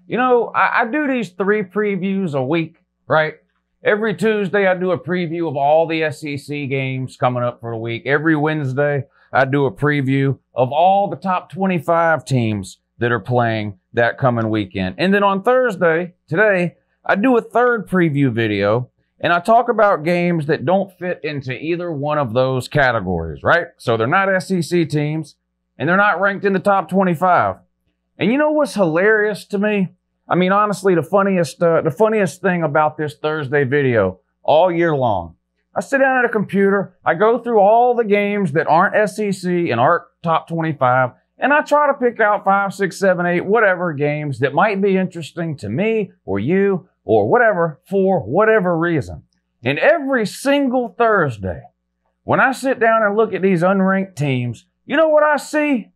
You know, I do these 3 previews a week, right? Every Tuesday, I do a preview of all the SEC games coming up for the week. Every Wednesday, I do a preview of all the top 25 teams that are playing that coming weekend. And then on Thursday, today, I do a 3rd preview video, and I talk about games that don't fit into either one of those categories, right? So they're not SEC teams, and they're not ranked in the top 25. And you know what's hilarious to me? I mean, honestly, the funniest thing about this Thursday video all year long, I sit down at a computer, I go through all the games that aren't SEC and aren't top 25, and I try to pick out 5, 6, 7, 8, whatever games that might be interesting to me or you or whatever for whatever reason. And every single Thursday, when I sit down and look at these unranked teams, you know what I see?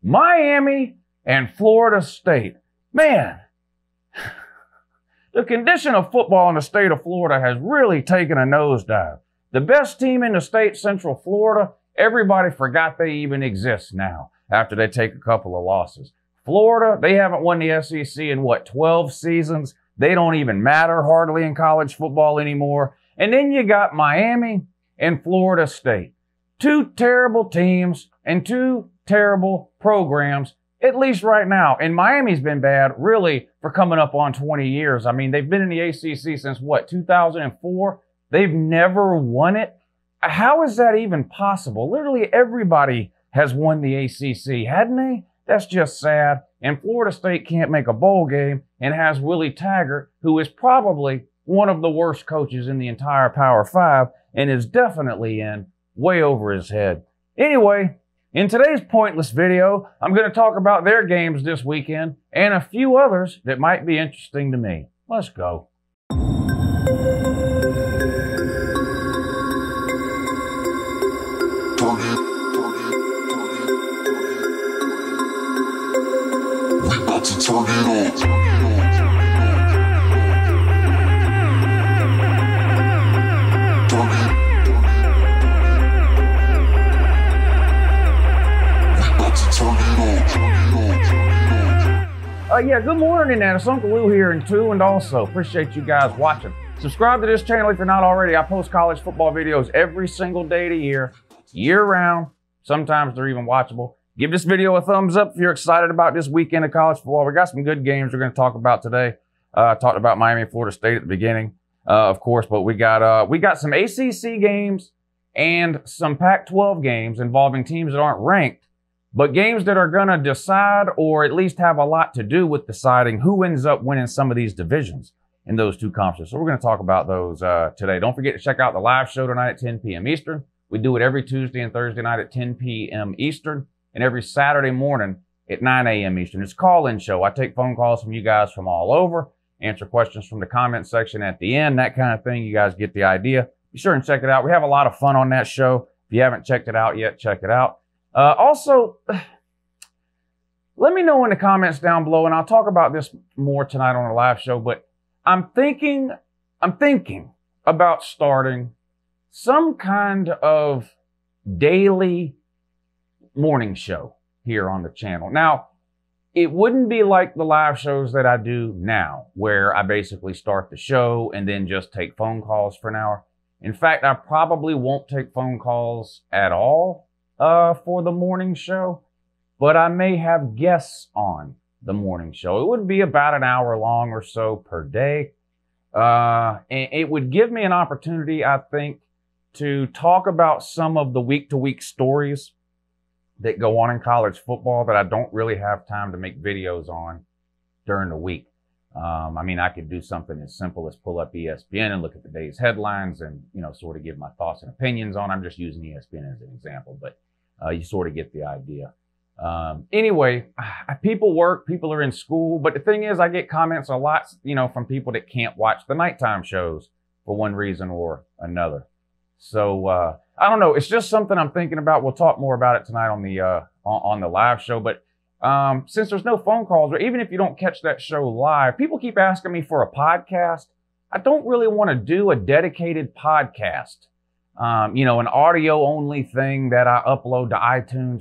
Miami and Florida State. Man, the condition of football in the state of Florida has really taken a nosedive. The best team in the state, Central Florida, everybody forgot they even exist now after they take a couple of losses. Florida, they haven't won the SEC in, 12 seasons? They don't even matter hardly in college football anymore. And then you got Miami and Florida State. 2 terrible teams and 2 terrible programs, at least right now. And Miami's been bad, really, for coming up on 20 years. I mean, they've been in the ACC since, 2004? They've never won it? How is that even possible? Literally everybody has won the ACC, hadn't they? That's just sad. And Florida State can't make a bowl game and has Willie Taggart, who is probably one of the worst coaches in the entire Power 5 and is definitely in way over his head. Anyway, in today's pointless video, I'm going to talk about their games this weekend and a few others that might be interesting to me. Let's go. We about to turn it on. Yeah, good morning, Internet. It's Uncle Lou here in 2, and also appreciate you guys watching. Subscribe to this channel if you're not already. I post college football videos every single day of the year, year-round. Sometimes they're even watchable. Give this video a thumbs up if you're excited about this weekend of college football. We got some good games we're going to talk about today. I talked about Miami and Florida State at the beginning, of course, but we got some ACC games and some Pac-12 games involving teams that aren't ranked, but games that are going to decide or at least have a lot to do with deciding who ends up winning some of these divisions in those 2 conferences. So we're going to talk about those today. Don't forget to check out the live show tonight at 10 p.m. Eastern. We do it every Tuesday and Thursday night at 10 p.m. Eastern and every Saturday morning at 9 a.m. Eastern. It's a call-in show. I take phone calls from you guys from all over, answer questions from the comment section at the end, that kind of thing. You guys get the idea. Be sure and check it out. We have a lot of fun on that show. If you haven't checked it out yet, check it out. Also, let me know in the comments down below, and I'll talk about this more tonight on the live show, but I'm thinking about starting some kind of daily morning show here on the channel. Now, it wouldn't be like the live shows that I do now, where I basically start the show and then just take phone calls for an hour. In fact, I probably won't take phone calls at all for the morning show, but I may have guests on the morning show. It would be about an hour long or so per day. And it would give me an opportunity, I think, to talk about some of the week-to-week stories that go on in college football that I don't really have time to make videos on during the week. I mean, I could do something as simple as pull up ESPN and look at the day's headlines and, sort of give my thoughts and opinions on. I'm just using ESPN as an example, but you sort of get the idea. Anyway, people work, people are in school, but the thing is I get comments a lot, from people that can't watch the nighttime shows for one reason or another. So, I don't know. It's just something I'm thinking about. We'll talk more about it tonight on the live show, but since there's no phone calls, or even if you don't catch that show live, people keep asking me for a podcast. I don't really want to do a dedicated podcast, an audio only thing that I upload to iTunes.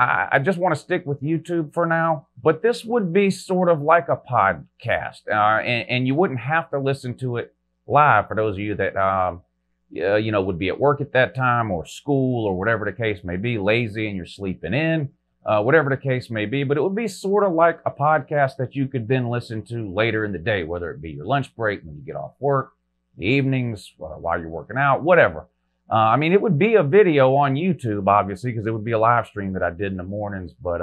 I just want to stick with YouTube for now, but this would be sort of like a podcast, and you wouldn't have to listen to it live for those of you that, you know, would be at work at that time or school or whatever the case may be, lazy and you're sleeping in, whatever the case may be. But it would be sort of like a podcast that you could then listen to later in the day, whether it be your lunch break, when you get off work, the evenings, while you're working out, whatever. I mean, it would be a video on YouTube, obviously, because it would be a live stream that I did in the mornings. But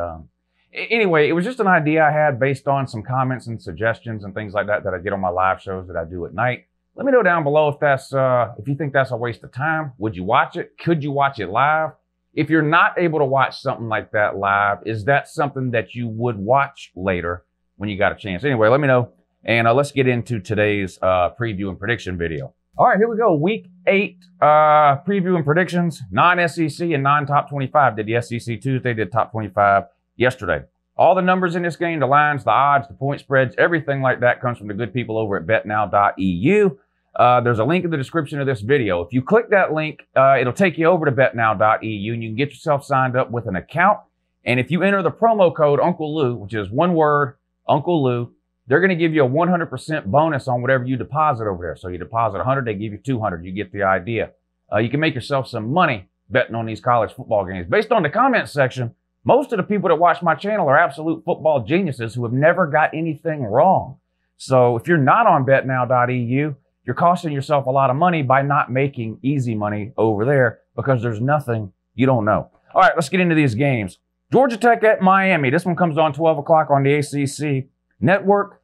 anyway, it was just an idea I had based on some comments and suggestions and things like that that I get on my live shows that I do at night. Let me know down below if that's if you think that's a waste of time. Would you watch it? Could you watch it live? If you're not able to watch something like that live, is that something that you would watch later when you got a chance? Anyway, let me know. And let's get into today's preview and prediction video. All right, here we go. Week 8 preview and predictions. Non-SEC and non-top 25. Did the SEC Tuesday, did top 25 yesterday. All the numbers in this game, the lines, the odds, the point spreads, everything like that comes from the good people over at BETNOW.EU. There's a link in the description of this video. If you click that link, it'll take you over to BETNOW.EU and you can get yourself signed up with an account. And if you enter the promo code Uncle Lou, which is one word, Uncle Lou, they're going to give you a 100% bonus on whatever you deposit over there. So you deposit 100, they give you 200. You get the idea. You can make yourself some money betting on these college football games. Based on the comment section, most of the people that watch my channel are absolute football geniuses who have never got anything wrong. So if you're not on BETNOW.EU, you're costing yourself a lot of money by not making easy money over there because there's nothing you don't know. All right, let's get into these games. Georgia Tech at Miami. This one comes on 12 o'clock on the ACC network.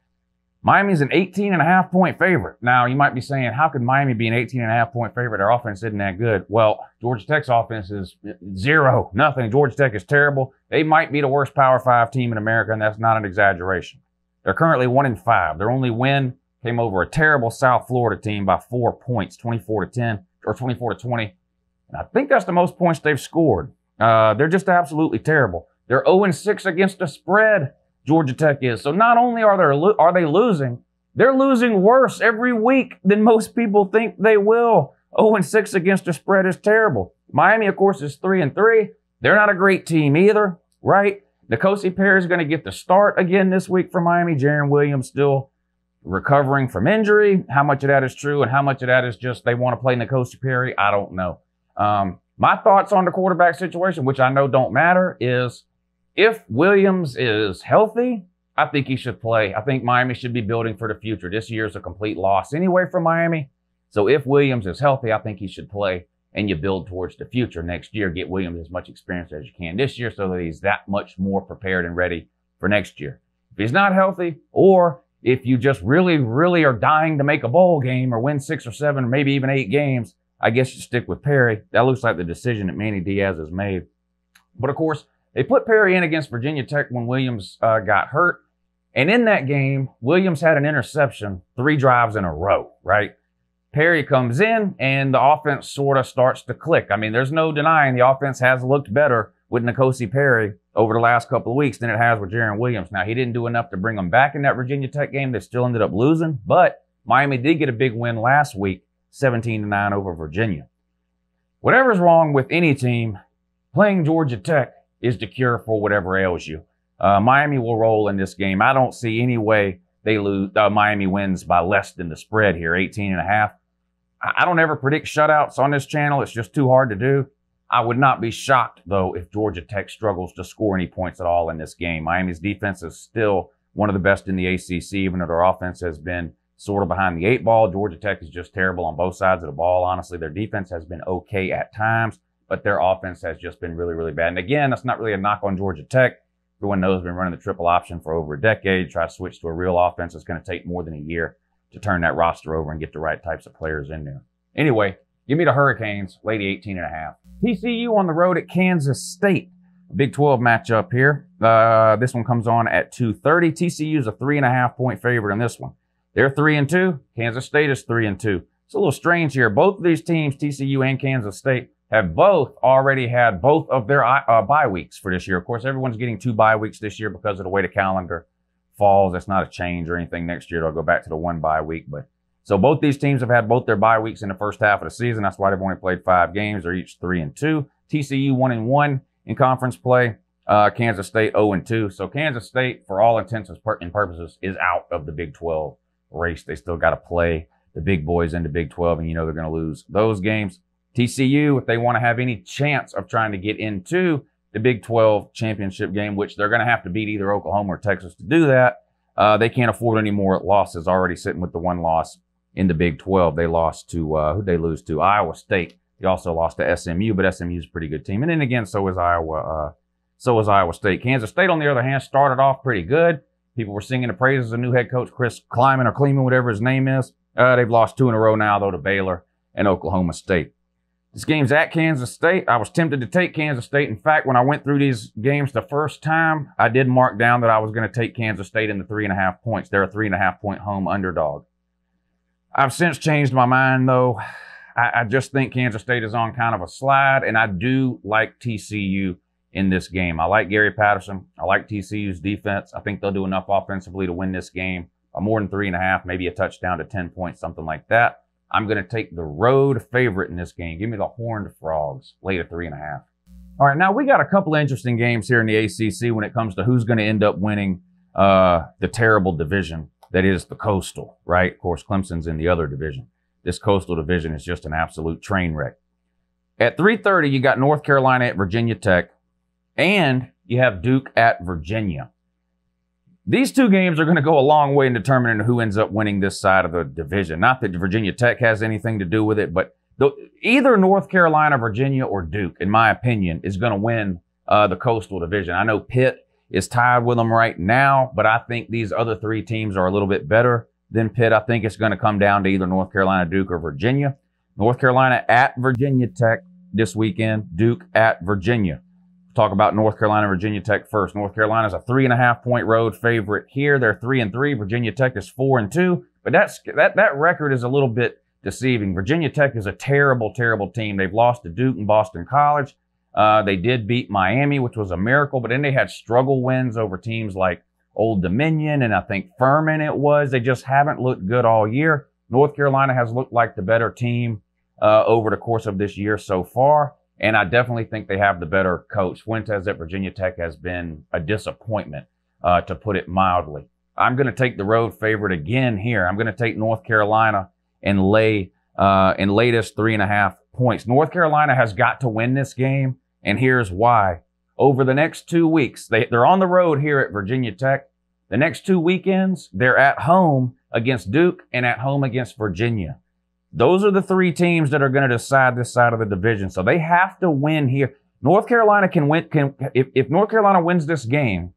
Miami's an 18.5-point favorite. Now, you might be saying, how could Miami be an 18.5-point favorite? Their offense isn't that good. Well, Georgia Tech's offense is zero, nothing. Georgia Tech is terrible. They might be the worst Power 5 team in America, and that's not an exaggeration. They're currently 1-5. Their only win came over a terrible South Florida team by 4 points, 24-10 or 24-20. And I think that's the most points they've scored. They're just absolutely terrible. They're 0-6 against the spread. Georgia Tech is. So not only are they losing, they're losing worse every week than most people think they will. 0-6 against the spread is terrible. Miami, of course, is 3-3. They're not a great team either, right? N'Kosi Perry is going to get the start again this week for Miami. Jarren Williams still recovering from injury. How much of that is true and how much of that is just they want to play N'Kosi Perry, I don't know. My thoughts on the quarterback situation, which I know don't matter, is if Williams is healthy, I think he should play. I think Miami should be building for the future. This year's a complete loss anyway for Miami. So if Williams is healthy, I think he should play, and you build towards the future next year. Get Williams as much experience as you can this year so that he's that much more prepared and ready for next year. If he's not healthy, or if you just really, really are dying to make a bowl game or win 6 or 7 or maybe even 8 games, I guess you stick with Perry. That looks like the decision that Manny Diaz has made. But of course, they put Perry in against Virginia Tech when Williams got hurt. And in that game, Williams had an interception 3 drives in a row, right? Perry comes in and the offense sort of starts to click. I mean, there's no denying the offense has looked better with N'Kosi Perry over the last couple of weeks than it has with Jarren Williams. Now, he didn't do enough to bring them back in that Virginia Tech game. They still ended up losing, but Miami did get a big win last week, 17-9 over Virginia. Whatever's wrong with any team, playing Georgia Tech is the cure for whatever ails you. Miami will roll in this game. I don't see any way they lose. Miami wins by less than the spread here, 18.5. I don't ever predict shutouts on this channel. It's just too hard to do. I would not be shocked, though, if Georgia Tech struggles to score any points at all in this game. Miami's defense is still one of the best in the ACC, even though their offense has been sort of behind the 8 ball. Georgia Tech is just terrible on both sides of the ball. Honestly, their defense has been okay at times, but their offense has just been really, really bad. And again, that's not really a knock on Georgia Tech. Everyone knows they've been running the triple option for over a decade. Try to switch to a real offense. It's going to take more than a year to turn that roster over and get the right types of players in there. Anyway, give me the Hurricanes, Lady 18.5. TCU on the road at Kansas State. Big 12 matchup here. This one comes on at 2:30. TCU is a 3.5-point favorite in this one. They're 3-2. Kansas State is 3-2. It's a little strange here. Both of these teams, TCU and Kansas State, have both already had both of their bye weeks for this year. Of course, everyone's getting 2 bye weeks this year because of the way the calendar falls. That's not a change or anything. Next year, they'll go back to the 1 bye week. But so both these teams have had both their bye weeks in the first half of the season. That's why they've only played 5 games. They're each 3-2. TCU 1-1 in conference play. Kansas State 0-2. So Kansas State, for all intents and purposes, is out of the Big 12 race. They still got to play the big boys into Big 12, and you know they're going to lose those games. TCU, if they want to have any chance of trying to get into the Big 12 championship game, which they're going to have to beat either Oklahoma or Texas to do that, they can't afford any more losses, already sitting with the one loss in the Big 12. They lost to, who'd they lose to? Iowa State. They also lost to SMU, but SMU's a pretty good team. And then again, so is Iowa State. Kansas State, on the other hand, started off pretty good. People were singing the praises of new head coach Chris Kleiman, or Kleeman, whatever his name is. They've lost 2 in a row now, though, to Baylor and Oklahoma State. This game's at Kansas State. I was tempted to take Kansas State. In fact, when I went through these games the first time, I did mark down that I was going to take Kansas State in the 3.5 points. They're a 3.5-point home underdog. I've since changed my mind, though. I just think Kansas State is on kind of a slide, and I do like TCU in this game. I like Gary Patterson. I like TCU's defense. I think they'll do enough offensively to win this game. More than 3.5, maybe a touchdown to 10 points, something like that. I'm going to take the road favorite in this game. Give me the Horned Frogs, late at 3.5. All right, now we got a couple of interesting games here in the ACC when it comes to who's going to end up winning the terrible division that is the Coastal, right? Of course, Clemson's in the other division. This Coastal division is just an absolute train wreck. At 3:30, you got North Carolina at Virginia Tech, and you have Duke at Virginia. These two games are going to go a long way in determining who ends up winning this side of the division. Not that Virginia Tech has anything to do with it, but either North Carolina, Virginia, or Duke, in my opinion, is going to win the Coastal division. I know Pitt is tied with them right now, but I think these other 3 teams are a little bit better than Pitt. I think it's going to come down to either North Carolina, Duke, or Virginia. North Carolina at Virginia Tech this weekend. Duke at Virginia. Talk about North Carolina, Virginia Tech first. North Carolina's a 3.5-point road favorite here. They're 3-3. Virginia Tech is 4-2. But that record is a little bit deceiving. Virginia Tech is a terrible, terrible team. They've lost to Duke and Boston College. They did beat Miami, which was a miracle. But then they had struggle wins over teams like Old Dominion and I think Furman it was. They just haven't looked good all year. North Carolina has looked like the better team over the course of this year so far. And I definitely think they have the better coach. Fuentes at Virginia Tech has been a disappointment, to put it mildly. I'm going to take the road favorite again here. I'm going to take North Carolina and lay this 3.5 points. North Carolina has got to win this game, and here's why. Over the next 2 weeks, they're on the road here at Virginia Tech. The next 2 weekends, they're at home against Duke and at home against Virginia. Those are the 3 teams that are going to decide this side of the division. So they have to win here. North Carolina can win. If North Carolina wins this game,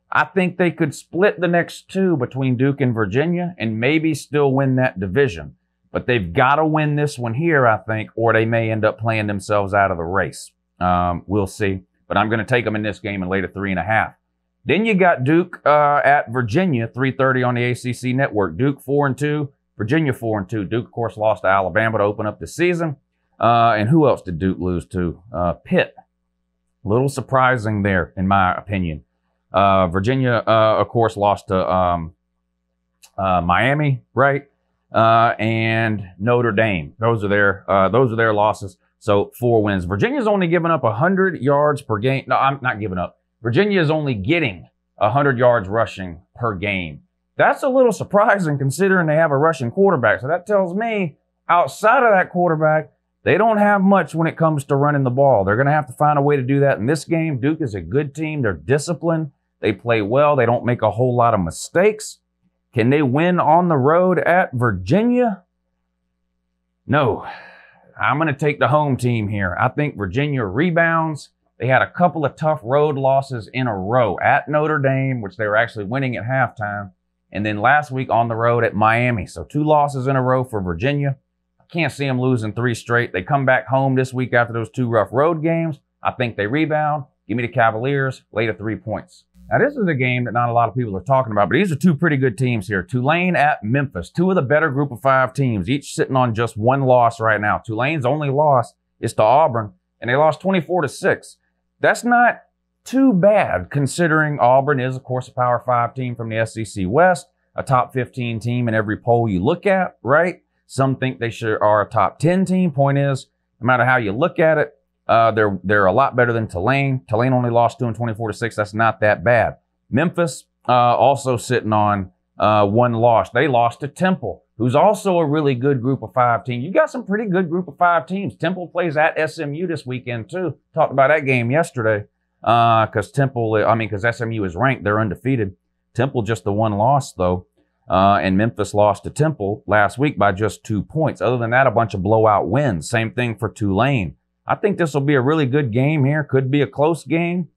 I think they could split the next 2 between Duke and Virginia and maybe still win that division. But they've got to win this one here, I think, or they may end up playing themselves out of the race. We'll see. But I'm going to take them in this game and lay to 3.5. Then you got Duke at Virginia, 3:30 on the ACC network. Duke 4-2. Virginia 4-2. Duke, of course, lost to Alabama to open up the season. And who else did Duke lose to? Pitt. A little surprising there, in my opinion. Virginia, of course, lost to Miami, right? And Notre Dame. Those are their losses. So 4 wins. Virginia's only given up 100 yards per game. No, I'm not giving up. Virginia is only getting 100 yards rushing per game. That's a little surprising considering they have a rushing quarterback. So that tells me outside of that quarterback, they don't have much when it comes to running the ball. They're going to have to find a way to do that in this game. Duke is a good team. They're disciplined. They play well. They don't make a whole lot of mistakes. Can they win on the road at Virginia? No. I'm going to take the home team here. I think Virginia rebounds. They had a couple of tough road losses in a row at Notre Dame, which they were actually winning at halftime. And then last week on the road at Miami. So 2 losses in a row for Virginia. I can't see them losing 3 straight. They come back home this week after those 2 rough road games. I think they rebound. Give me the Cavaliers. Lay to 3 points. Now, this is a game that not a lot of people are talking about, but these are 2 pretty good teams here. Tulane at Memphis. 2 of the better group of 5 teams, each sitting on just 1 loss right now. Tulane's only loss is to Auburn, and they lost 24-6. That's not too bad, considering Auburn is, of course, a Power 5 team from the SEC West, a top 15 team in every poll you look at, right? Some think they are a top 10 team. Point is, no matter how you look at it, They're a lot better than Tulane. Tulane only lost to them 24-6. That's not that bad. Memphis also sitting on 1 loss. They lost to Temple, who's also a really good group of 5 team. You got some pretty good group of 5 teams. Temple plays at SMU this weekend too. Talked about that game yesterday because SMU is ranked. They're undefeated. Temple just the 1 loss though. And Memphis lost to Temple last week by just 2 points. Other than that, a bunch of blowout wins. Same thing for Tulane. I think this will be a really good game here. Could be a close game.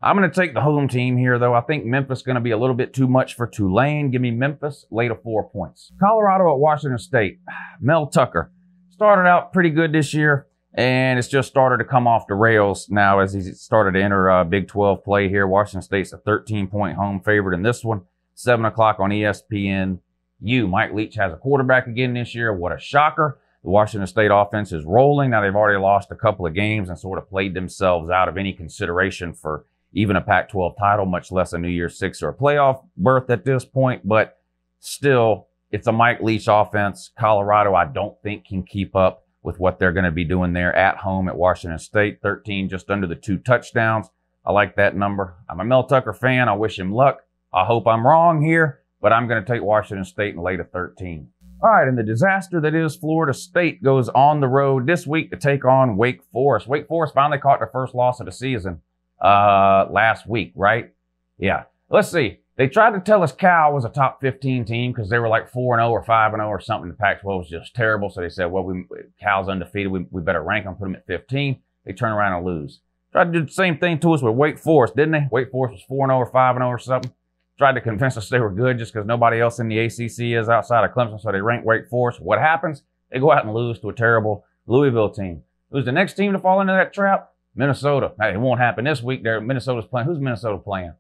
I'm going to take the home team here, though. I think Memphis is going to be a little bit too much for Tulane. Give me Memphis, lay to 4 points. Colorado at Washington State. Mel Tucker started out pretty good this year, and it's just started to come off the rails now as he started to enter Big 12 play here. Washington State's a 13-point home favorite in this one. 7 o'clock on ESPN-U. Mike Leach has a quarterback again this year. What a shocker. The Washington State offense is rolling. Now, they've already lost a couple of games and sort of played themselves out of any consideration for even a Pac-12 title, much less a New Year's Six or a playoff berth at this point. But still, it's a Mike Leach offense. Colorado, I don't think, can keep up with what they're going to be doing there at home at Washington State. 13, just under the 2 touchdowns. I like that number. I'm a Mel Tucker fan. I wish him luck. I hope I'm wrong here, but I'm going to take Washington State and lay to 13. All right, and the disaster that is Florida State goes on the road this week to take on Wake Forest. Wake Forest finally caught their first loss of the season last week, right? Yeah. Let's see. They tried to tell us Cal was a top 15 team because they were like 4-0 or 5-0 or something. The Pac-12 was just terrible. So they said, well, Cal's undefeated. We better rank them, put them at 15. They turn around and lose. Tried to do the same thing to us with Wake Forest, didn't they? Wake Forest was 4-0 or 5-0 or something. Tried to convince us they were good just because nobody else in the ACC is outside of Clemson, so they rank Wake Forest. What happens? They go out and lose to a terrible Louisville team. Who's the next team to fall into that trap? Minnesota. Hey, it won't happen this week. Minnesota's playing. Who's Minnesota playing?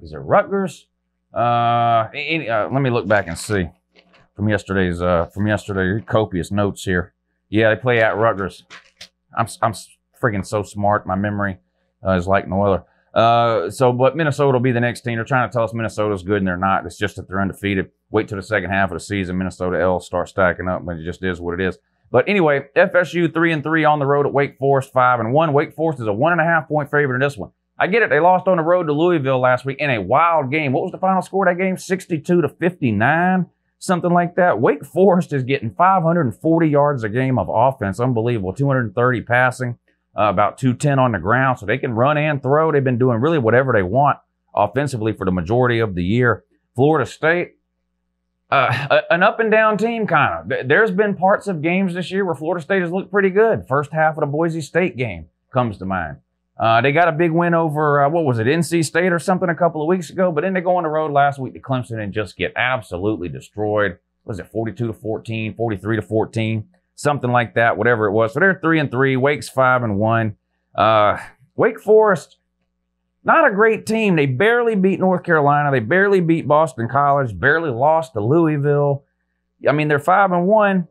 Is it Rutgers? Let me look back and see from yesterday's copious notes here. Yeah, they play at Rutgers. I'm freaking so smart. My memory is like no other. But Minnesota will be the next team. They're trying to tell us Minnesota's good, and they're not. It's just that they're undefeated. Wait till the second half of the season. Minnesota L's start stacking up, but it just is what it is. But anyway, FSU 3-3 on the road at Wake Forest 5-1. Wake Forest is a 1.5-point favorite in this one. I get it. They lost on the road to Louisville last week in a wild game. What was the final score of that game? 62-59, something like that. Wake Forest is getting 540 yards a game of offense. Unbelievable. 230 passing. About 210 on the ground, so they can run and throw. They've been doing really whatever they want offensively for the majority of the year. Florida State, an up and down team kind of. There's been parts of games this year where Florida State has looked pretty good. First half of the Boise State game comes to mind. They got a big win over, NC State or something a couple of weeks ago, but then they go on the road last week to Clemson and just get absolutely destroyed. Was it 42-14, 43-14? Something like that, whatever it was. So they're 3-3. Wake's 5-1. Wake Forest, not a great team. They barely beat North Carolina. They barely beat Boston College. Barely lost to Louisville. I mean, they're 5-1.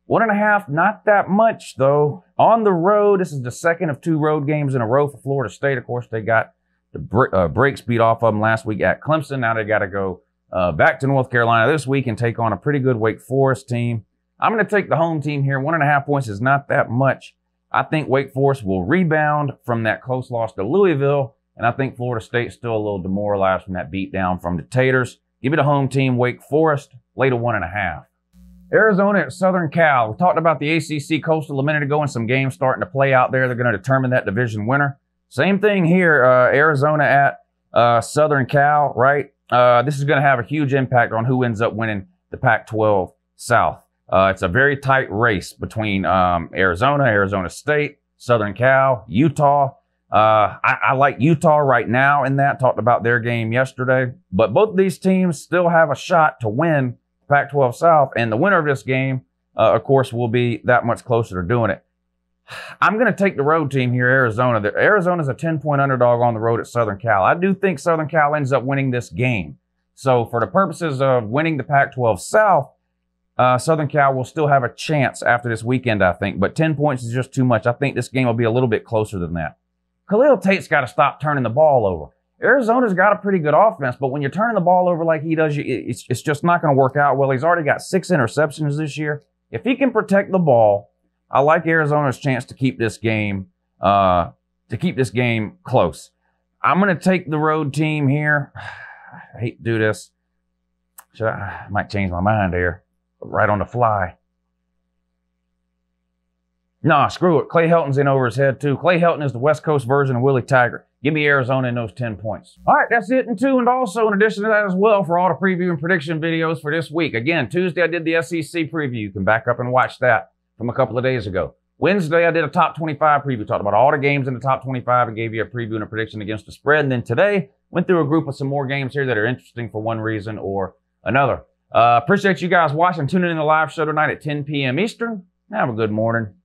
1.5, not that much though. On the road, this is the second of 2 road games in a row for Florida State. Of course, they got the brakes beat off of them last week at Clemson. Now they got to go back to North Carolina this week and take on a pretty good Wake Forest team. I'm going to take the home team here. 1.5 points is not that much. I think Wake Forest will rebound from that close loss to Louisville, and I think Florida State's still a little demoralized from that beatdown from the Taters. Give me the home team, Wake Forest, lay to 1.5. Arizona at Southern Cal. We talked about the ACC Coastal a minute ago and some games starting to play out there. They're going to determine that division winner. Same thing here, Arizona at Southern Cal, right? This is going to have a huge impact on who ends up winning the Pac-12 South. It's a very tight race between Arizona, Arizona State, Southern Cal, Utah. I like Utah right now in that. Talked about their game yesterday. But both of these teams still have a shot to win Pac-12 South. And the winner of this game, of course, will be that much closer to doing it. I'm going to take the road team here, Arizona. Arizona's a 10-point underdog on the road at Southern Cal. I do think Southern Cal ends up winning this game. So for the purposes of winning the Pac-12 South, Southern Cal will still have a chance after this weekend, I think. But 10 points is just too much. I think this game will be a little bit closer than that. Khalil Tate's got to stop turning the ball over. Arizona's got a pretty good offense, but when you're turning the ball over like he does, it's just not going to work out well. He's already got 6 interceptions this year. If he can protect the ball, I like Arizona's chance to keep this game close. I'm going to take the road team here. I hate to do this. I might change my mind here right on the fly. Nah, screw it. Clay Helton's in over his head, too. Clay Helton is the West Coast version of Willie Taggart. Give me Arizona in those 10 points. All right, that's it in 2. And also, in addition to that as well, for all the preview and prediction videos for this week. Again, Tuesday, I did the SEC preview. You can back up and watch that from a couple of days ago. Wednesday, I did a top 25 preview. Talked about all the games in the top 25 and gave you a preview and a prediction against the spread. And then today, went through a group of some more games here that are interesting for one reason or another. Appreciate you guys watching. Tuning in the live show tonight at 10 p.m. Eastern. Have a good morning.